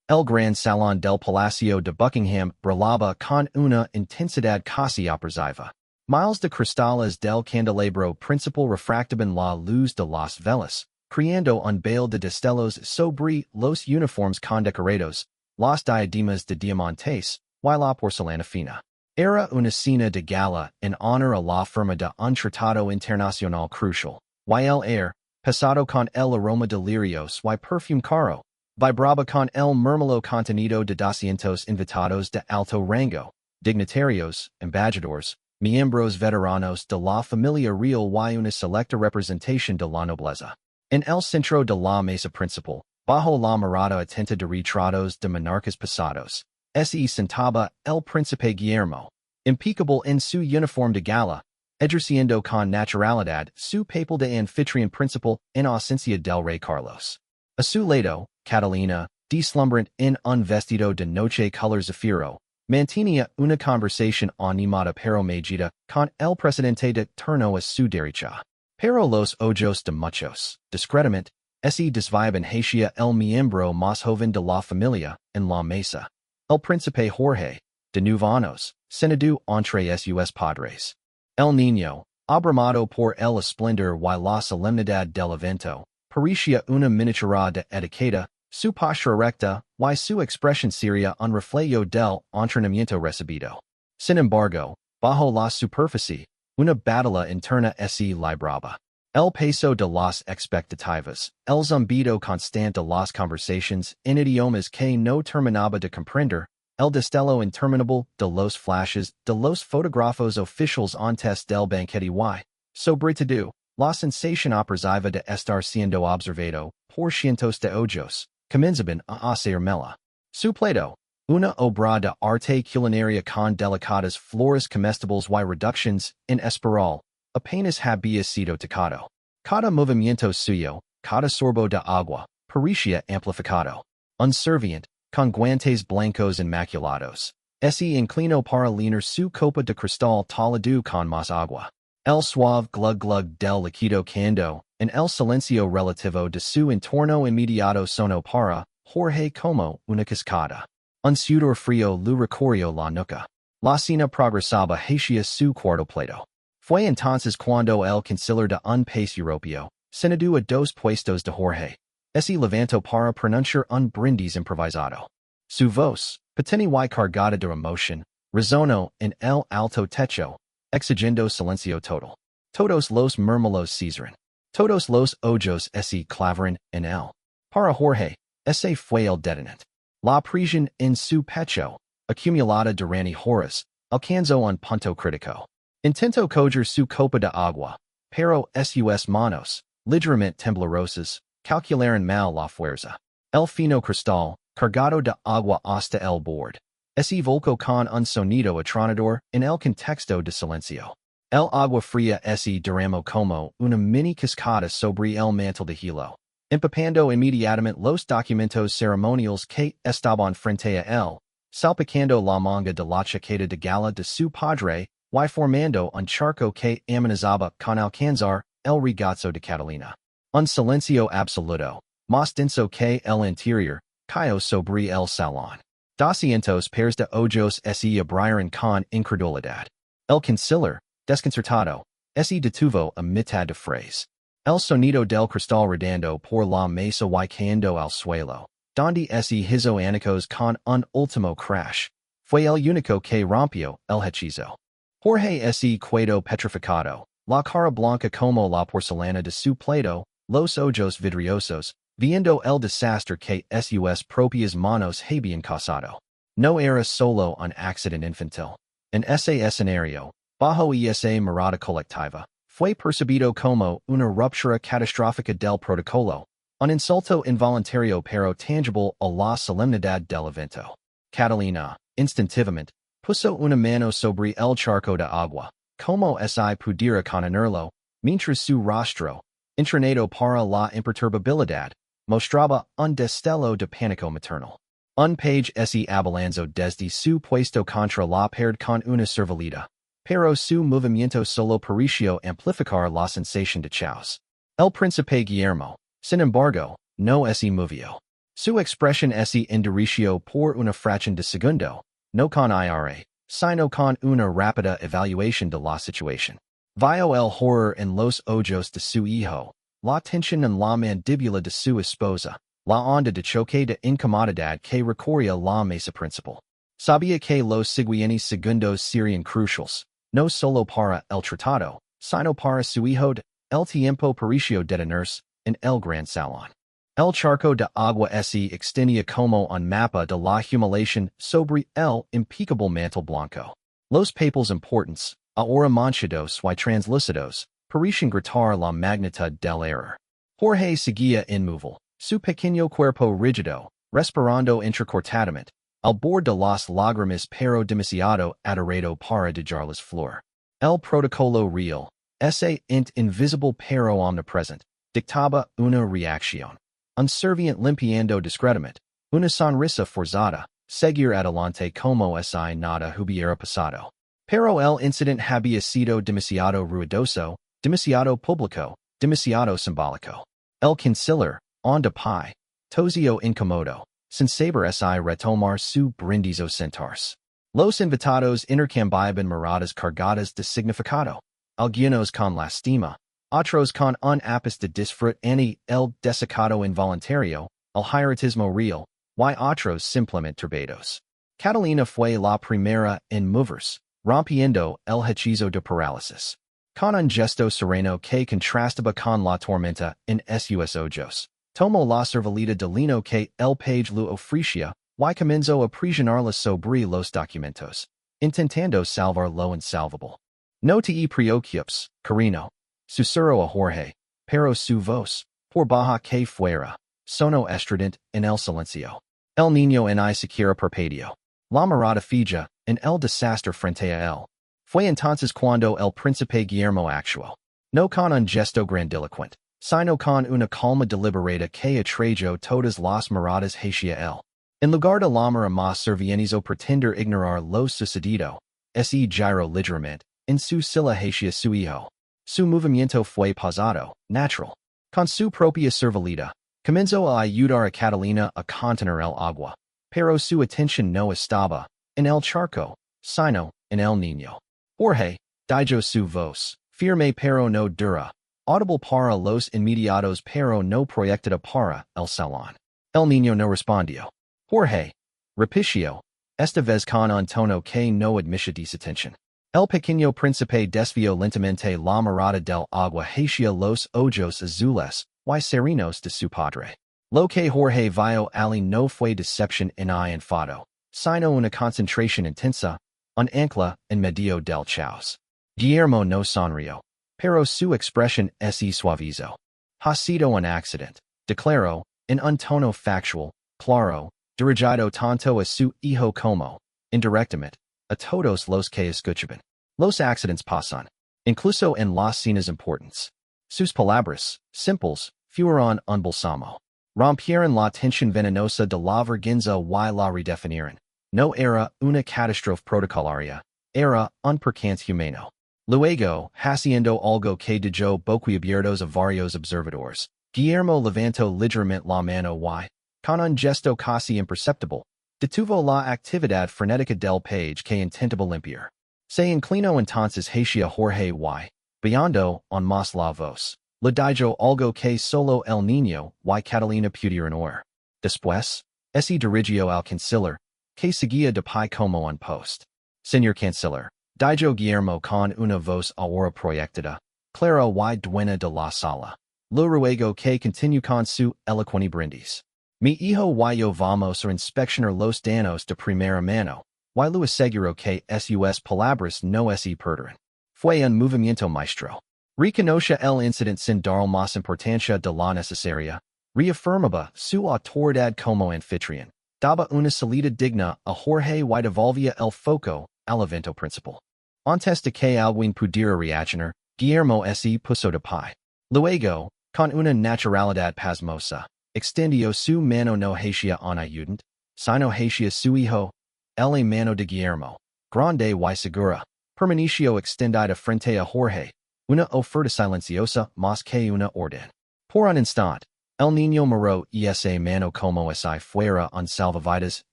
El Gran Salón del Palacio de Buckingham brillaba con una intensidad casi opresiva. Miles de cristales del candelabro principal refractaban la luz de las velas, creando un baile de destellos sobre los uniformes condecorados, las diademas de diamantes, y la porcelana fina. Era una cena de gala en honor a la firma de un tratado internacional crucial, y el air, pesado con el aroma de lirios y perfume caro, vibraba con el murmullo contenido de 200 invitados de alto rango, dignitarios, embajadores, miembros veteranos de la familia real y una selecta representación de la nobleza. En el centro de la mesa principal, bajo la mirada atenta de retratos de monarcas pasados, se sentaba el príncipe Guillermo, impecable en su uniforme de gala, ejerciendo con naturalidad su papel de anfitrión principal en ausencia del rey Carlos. A su lado, Catalina, deslumbrante en un vestido de noche color zafiro, mantenía una conversación animada pero mellida con el presidente de turno a su derecha. Pero los ojos de muchos, discretamente, se desviaban hacia el miembro más joven de la familia en la mesa, el príncipe Jorge, de 9 años, sentado entre sus padres. El niño, abrumado por el esplendor y la solemnidad del evento, parecía una miniatura de etiqueta, su postura recta y su expresión seria un reflejo del entrenamiento recibido. Sin embargo, bajo la superficie, una batalla interna se libraba. El peso de las expectativas, el zumbido constante de las conversaciones en idiomas que no terminaba de comprender, el destello interminable de los flashes de los fotógrafos oficiales antes del banquete y, sobre todo, la sensación opresiva de estar siendo observado por cientos de ojos, comenzaban a hacer mella. Su plato, una obra de arte culinaria con delicadas flores comestibles y reducciones en espiral, apenas había sido tocado. Cada movimiento suyo, cada sorbo de agua, parecía amplificado. Un serviente, con guantes blancos inmaculados, se inclinó para llenar su copa de cristal talado con más agua. El suave glug-glug del líquido cando, en el silencio relativo de su entorno inmediato sonó para Jorge como una cascada. Un sudor frío le recorrió la nuca. La cena progresaba hacia su cuarto plato. Fue entonces cuando el canciller de un país europeo, sentado a 2 puestos de Jorge, se levantó para pronunciar un brindis improvisado. Su voz, potente y cargada de emoción, resonó en el alto techo, exigiendo silencio total. Todos los murmullos cesaron. Todos los ojos se clavaron en él. Para Jorge, ese fue el detonante. La presión en su pecho, acumulada durante horas, alcanzó un punto crítico. Intentó coger su copa de agua, pero sus manos, ligeramente temblorosas, calcularon mal la fuerza. El fino cristal, cargado de agua hasta el borde, se volcó con un sonido atronador en el contexto de silencio. El agua fría se derramó como una mini cascada sobre el mantel de hilo, empapando inmediatamente los documentos ceremoniales que estaban frente a él, salpicando la manga de la chaqueta de gala de su padre y formando un charco que amenazaba con alcanzar el regazo de Catalina. Un silencio absoluto, más denso que el interior, cayó sobre el salón. 200 pairs de ojos se abrieron con incredulidad. El canciller, desconcertado, se detuvo a mitad de frase. El sonido del cristal rodando por la mesa y cayendo al suelo, donde se hizo añicos con un último crash, fue el único que rompió el hechizo. Jorge se quedó petrificado, la cara blanca como la porcelana de su plato, los ojos vidriosos, viendo el desastre que sus propias manos habían causado. No era solo un accidente infantil. En ese escenario, bajo esa mirada colectiva, fue percibido como una ruptura catastrófica del protocolo, un insulto involuntario pero tangible a la solemnidad del evento. Catalina, instintivamente, puso una mano sobre el charco de agua, como si pudiera contenerlo, mientras su rostro, entrenado para la imperturbabilidad, mostraba un destello de pánico maternal. Un page se abalanzó desde su puesto contra la pared con una servileta, pero su movimiento solo pareció amplificar la sensación de caos. El príncipe Guillermo, sin embargo, no se movió. Su expresión ese indicio por una fracción de segundo, no con ira, sino con una rápida evaluación de la situación. Vio el horror en los ojos de su hijo, la tensión en la mandíbula de su esposa, la onda de choque de incomodidad que recorría la mesa principal. Sabía que los siguientes segundos serían cruciales, no solo para el tratado, sino para su hijo. El tiempo pareció detenerse en el gran salón. El charco de agua se extendía como un mapa de la humiliación sobre el impecable mantel blanco. Los papeles importantes, ahora manchados y translúcidos, parecían gritar la magnitud del error. Jorge seguía inmóvil, su pequeño cuerpo rígido, respirando entrecortadamente, al borde de las lágrimas pero demasiado adorado para dejarlas flor. El protocolo real, ese ente invisible pero omnipresent, dictaba una reacción. Un serviente limpiando discretamente, una sonrisa forzada, seguir adelante como si nada hubiera pasado. Pero el incidente había sido demasiado ruidoso, demasiado público, demasiado simbólico. El canciller, en de pie, tosio incómodo, sin saber si retomar su brindis o sentarse. Los invitados intercambiaban miradas cargadas de significado, algunos con lastima, otros con un ápice de disfrute y el desacato involuntario, el hieratismo real, y otros simplemente turbados. Catalina fue la primera en moverse, rompiendo el hechizo de parálisis. Con un gesto sereno que contrastaba con la tormenta en sus ojos, tomó la servileta de lino que el page le ofrecía y comenzó a presionarla sobre los documentos, intentando salvar lo insalvable. No te preocupes, cariño, susurró a Jorge, pero su voz, por baja que fuera, sonó estridente en el silencio. El niño ni siquiera parpadeó. La mirada fija en el desastre frente a él. Fue entonces cuando el príncipe Guillermo actuó, no con un gesto grandilocuente, sino con una calma deliberada que atrayó todas las miradas hacia él. En lugar de llamar a más servientes o pretender ignorar lo sucedido, se giró ligeramente, en su silla hacia su hijo. Su movimiento fue pausado, natural. Con su propia servileta, comenzó a ayudar a Catalina a contener el agua, pero su atención no estaba en el charco, sino en el niño. Jorge, dijo su voz, firme pero no dura, audible para los inmediatos pero no proyectada para el salón. El niño no respondió. Jorge, repitió, esta vez con un tono que no admitía desatención. El pequeño príncipe desvió lentamente la mirada del agua hacia los ojos azules y serenos de su padre. Lo que Jorge vio allí no fue decepción ni enfado, sino una concentración intensa, un ancla en medio del caos. Guillermo no sonrió, pero su expresión se suavizó. Ha sido un accidente, declaró, en un tono factual, claro, dirigido tanto a su hijo como, indirectamente, a todos los que escuchaban. Los accidentes pasan, incluso en las cenas importantes. Sus palabras, simples, fueron un balsamo. Rompieron la tensión venenosa de la vergüenza y la redefinieron. No era una catástrofe protocolaria, era un percance humano. Luego, haciendo algo que dejó boquiabiertos a varios observadores, Guillermo levantó ligeramente la mano y, con un gesto casi imperceptible, detuvo la actividad frenética del page que intentaba limpiar. Se inclinó entonces hacia Jorge y, bajando en más la voz, le dijo algo que solo el niño y Catalina pudieron oír. Después, se dirigió al canciller, que seguía de pie como un post. Señor canciller, dijo Guillermo con una voz ahora proyectada, clara y dueña de la sala. Le ruego que continúe con su elocuente brindis. Mi hijo y yo vamos a inspeccionar los daños de primera mano, y le aseguro que sus palabras no se perderán. Fue un movimiento maestro. Reconoce el incidente sin dar más importancia de la necesaria, reafirmaba su autoridad como anfitrión, daba una salida digna a Jorge y devolvía el foco al evento principal. Antes de que alguien pudiera reaccionar, Guillermo se puso de pie. Luego, con una naturalidad pasmosa, extendió su mano no hacia un ayudante, sino hacia su hijo. La mano de Guillermo, grande y segura, permaneció extendida frente a Jorge, una oferta silenciosa más que una orden. Por un instante, El Niño Moro esa mano como si fuera un salvavidas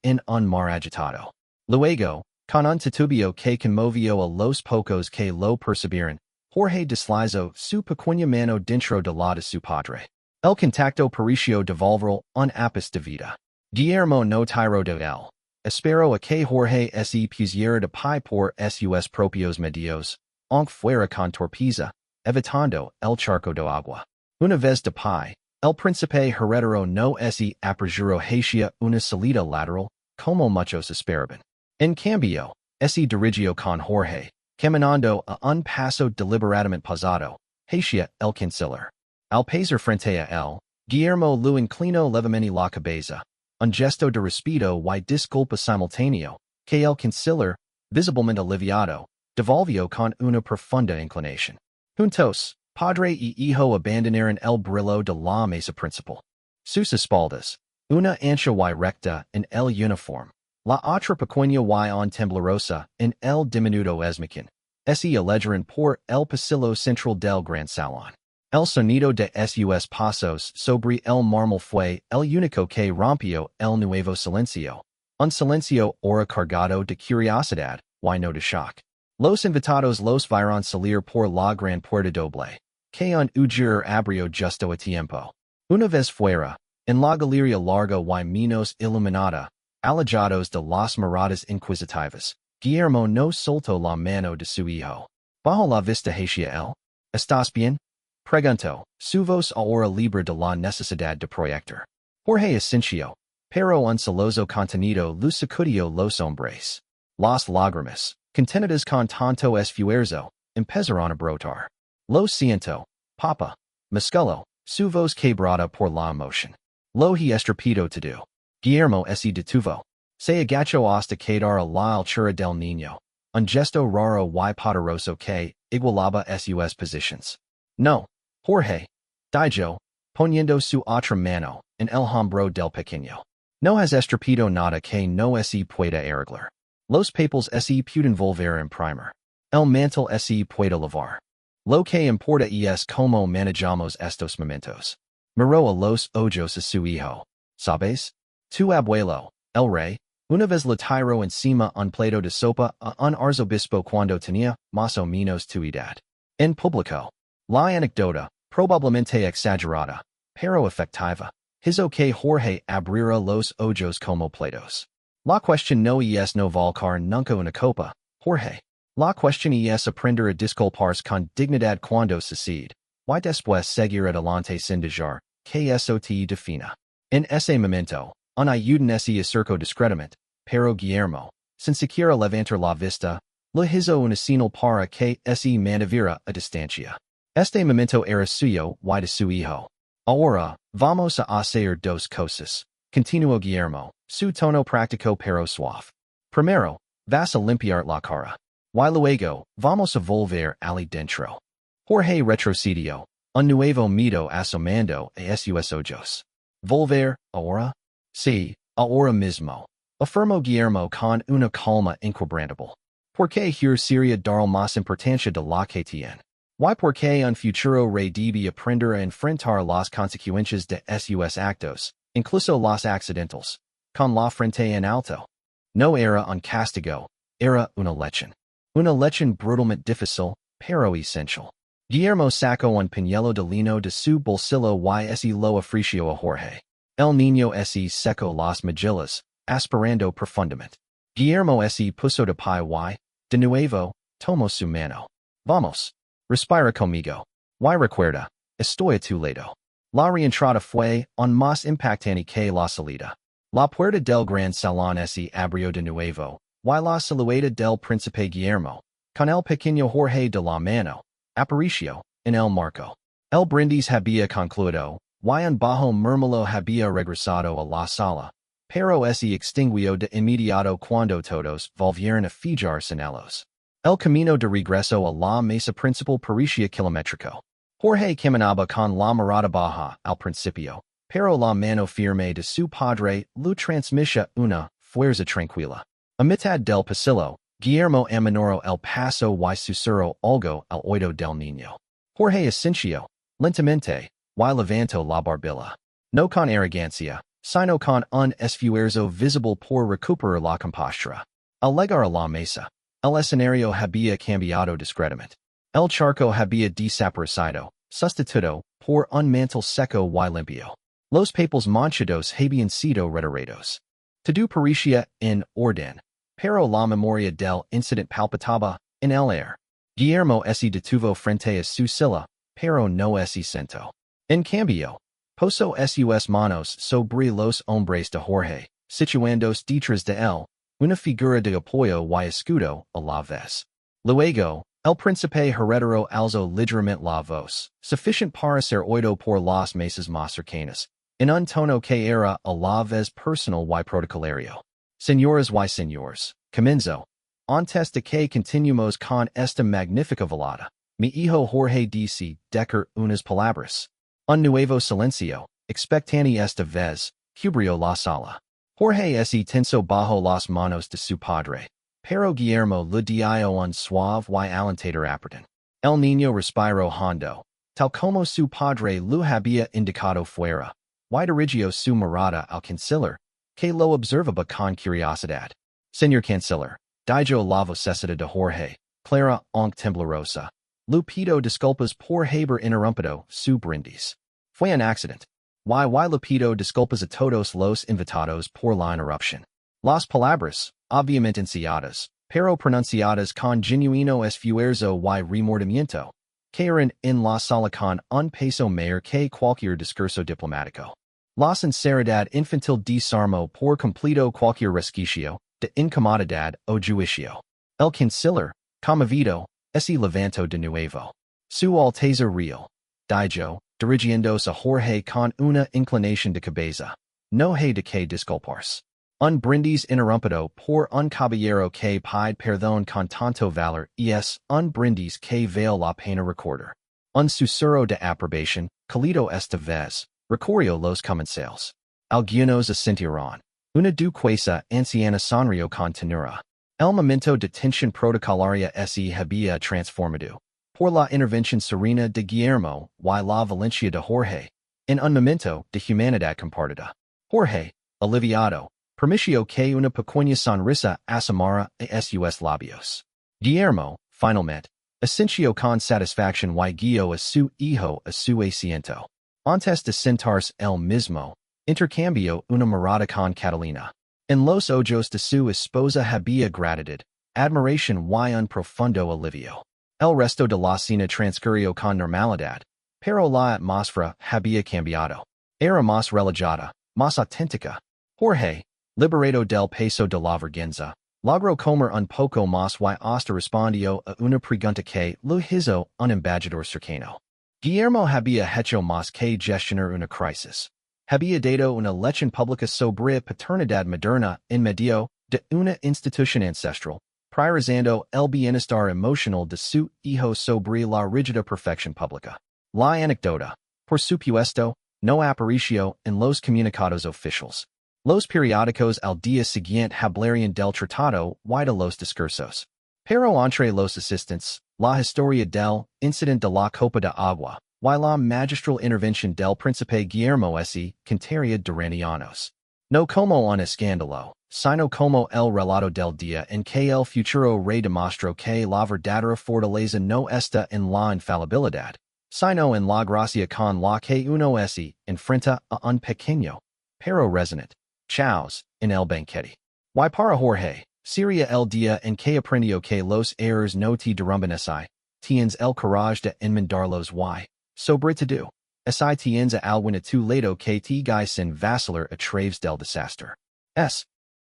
en un mar agitado. Luego, con un titubio que conmovió a los pocos que lo percibieron, Jorge deslizó su pequeña mano dentro de la de su padre. El contacto pareció devolver un ápice de vida. Guillermo no tiró de él. Espero a que Jorge se pusiera de pie por sus propios medios, aunque fuera con torpeza, evitando el charco de agua. Una vez de pie, el príncipe heredero no se apresuró hacia una salida lateral, como muchos esperaban. En cambio, se dirigió con Jorge, caminando a un paso deliberadamente pausado, hacia el canciller. Al pasar frente a él, Guillermo lo inclinó levemente la cabeza, un gesto de respeto y disculpa simultáneo, que el canciller, visiblemente aliviado, devolvió con una profunda inclinación. Juntos, padre y hijo abandonaron el brillo de la mesa principal. Sus espaldas, una ancha y recta en el uniforme, la otra pequeña y on temblorosa en el diminuto esmaquin, se alejaron por el pasillo central del gran salón. El sonido de sus pasos sobre el mármol fue el único que rompió el nuevo silencio, un silencio ahora cargado de curiosidad y no de shock. Los invitados los vieron salir por la gran puerta doble, que un ujier abrió justo a tiempo. Una vez fuera, en la galería larga y menos iluminada, alejados de las miradas inquisitivas, Guillermo no soltó la mano de su hijo. Bajo la vista hacia él, ¿estás bien? Preguntó, su voz ahora libre de la necesidad de proyectar. Jorge asintió, pero un celoso contenido lo sacudió los hombres. Las lágrimas, contenidas con tanto esfuerzo, empezaron a brotar. Lo siento, papa, musculo, su voz quebrada por la emoción. Lo he estrepido todo. Guillermo se detuvo. Se agachó hasta quedar a la altura del niño, un gesto raro y poderoso que igualaba sus posiciones. No, Jorge, dijo, poniendo su otra mano en el hombro del pequeño. No has estrepido nada que no se pueda arreglar. Los papeles se pueden volver a imprimir. El mantel se puede lavar. Lo que importa es cómo manejamos estos momentos. Miró a los ojos a su hijo. ¿Sabes? Tu abuelo, el rey, una vez le tiró encima un plato de sopa a un arzobispo cuando tenía más o menos tu edad. En público. La anécdota, probablemente exagerada, pero efectiva, hizo que Jorge abriera los ojos como platos. La cuestión no es no volcar nunca una copa, Jorge. La cuestión es aprender a disculparse con dignidad cuando sucede, y después seguir adelante sin dejar que eso te defina. En ese momento, un ayudante se acercó discretamente, pero Guillermo, sin siquiera levantar la vista, le hizo una señal para que se mantuviera a distancia. Este momento era suyo y de su hijo. Ahora, vamos a hacer dos cosas, continuó Guillermo, su tono práctico pero suave. Primero, vas a limpiar la cara. Y luego, vamos a volver ali dentro. Jorge retrocedió, un nuevo miedo asomando a sus ojos. ¿Volver, ahora? Sí, ahora mismo, afirmó Guillermo con una calma inquebrantable. ¿Por qué here sería dar más importancia de la que tiene? ¿Y por qué un futuro rey debe aprender a enfrentar las consecuencias de sus actos, incluso los accidentales, con la frente en alto? No era un castigo, era una lección. Una lección brutalmente difícil, pero esencial. Guillermo sacó un pañuelo de lino de su bolsillo y se lo ofreció a Jorge. El niño se secó las mejillas, aspirando profundamente. Guillermo se puso de pie y, de nuevo, tomó su mano. Vamos. Respira conmigo. Y recuerda, estoy a tu lado. La reentrada fue un más impactante que la salida. La puerta del gran salón se abrió de nuevo, y la silueta del príncipe Guillermo, con el pequeño Jorge de la mano, apareció en el marco. El brindis había concluido, y un bajo murmullo había regresado a la sala, pero se extinguió de inmediato cuando todos volvieron a fijarse en ellos. El camino de regreso a la mesa principal parecía kilométrico. Jorge caminaba con la mirada baja al principio, pero la mano firme de su padre lo transmitía una fuerza tranquila. A mitad del pasillo, Guillermo aminoró el paso y susurró algo al oído del niño. Jorge asintió, lentamente, y levantó la barbilla. No con arrogancia, sino con un esfuerzo visible por recuperar la compostura. Al llegar a la mesa, el escenario había cambiado discretamente. El charco había desaparecido, sustituido por un mantel seco y limpio. Los papeles manchados habían sido retirados. Todo parecía en orden, pero la memoria del incidente palpitaba en el aire. Guillermo se detuvo frente a su silla, pero no se sentó. En cambio, posó sus manos sobre los hombres de Jorge, situándose detrás de él, una figura de apoyo y escudo a la vez. Luego, el príncipe heredero alzó ligeramente la voz, suficiente para ser oído por las mesas más cercanas, en un tono que era a la vez personal y protocolario. Señoras y señores, comenzó. Antes de que continuemos con esta magnífica velada, mi hijo Jorge dice decir unas palabras. Un nuevo silencio, expectante esta vez, cubrió la sala. Jorge se tensó bajo las manos de su padre, pero Guillermo le dio un suave y alentador apretón. El niño respiró hondo, tal como su padre lo había indicado fuera, y dirigió su mirada al canciller, que lo observaba con curiosidad. Señor canciller, dijo la vocecita de Jorge, clara aunque temblorosa. Le pido disculpas por haber interrumpido su brindis. Fue un accidente. Y le pido disculpas a todos los invitados por la interrupción. Las palabras, obviamente ensaiadas, pero pronunciadas con genuino esfuerzo y remordimiento, cayeron en la sala con un peso mayor que cualquier discurso diplomático. La sinceridad infantil desarmó por completo cualquier resquicio de incomodidad o juicio. El canciller, conmovido, se levantó de nuevo. Su Alteza Real, dijo, dirigiéndose a Jorge con una inclinación de cabeza. No hay de qué disculparse. Un brindis interrumpido por un caballero que pide perdón con tanto valor es un brindis que vale la pena recordar. Un susurro de aprobación, cálido esta vez, recorrió los comensales. Algunos asintieron. Una duquesa anciana sonrió con ternura. El momento de tensión protocolaria se había transformado, por la intervención serena de Guillermo y la valencia de Jorge, en un momento de humanidad compartida. Jorge, aliviado, permitió que una pequeña sonrisa asomara a sus labios. Guillermo, finalmente, asintió con satisfacción y guió a su hijo a su asiento. Antes de sentarse él mismo, intercambió una mirada con Catalina. En los ojos de su esposa había gratitud, admiración y un profundo alivio. El resto de la cena transcurrió con normalidad, pero la atmósfera había cambiado. Era más relajada, más auténtica. Jorge, liberado del peso de la vergüenza, logró comer un poco más y hasta respondió a una pregunta que lo hizo un embajador cercano. Guillermo había hecho más que gestionar una crisis. Había dado una lección pública sobre paternidad moderna en medio de una institución ancestral, priorizando el bienestar emocional de su hijo sobre la rígida perfección pública. La anécdota, por supuesto, no apareció en los comunicados oficiales. Los periódicos al día siguiente hablarían del tratado y de los discursos. Pero entre los asistentes, la historia del incidente de la copa de agua, y la magistral intervención del príncipe Guillermo se contaría durante años. No como un escándalo, sino como el relato del día en que el futuro rey demostró que la verdadera fortaleza no está en la infalibilidad, sino en la gracia con la que uno se enfrenta a un pequeño, pero resonante, Caos en el banquete. Y para Jorge, sería el día en que aprendió que los errores no te derrumban si tienes el courage de enmendarlos y, sobre todo, si tienes algo a tu lado que te guíe sin vacilar a través del desastre.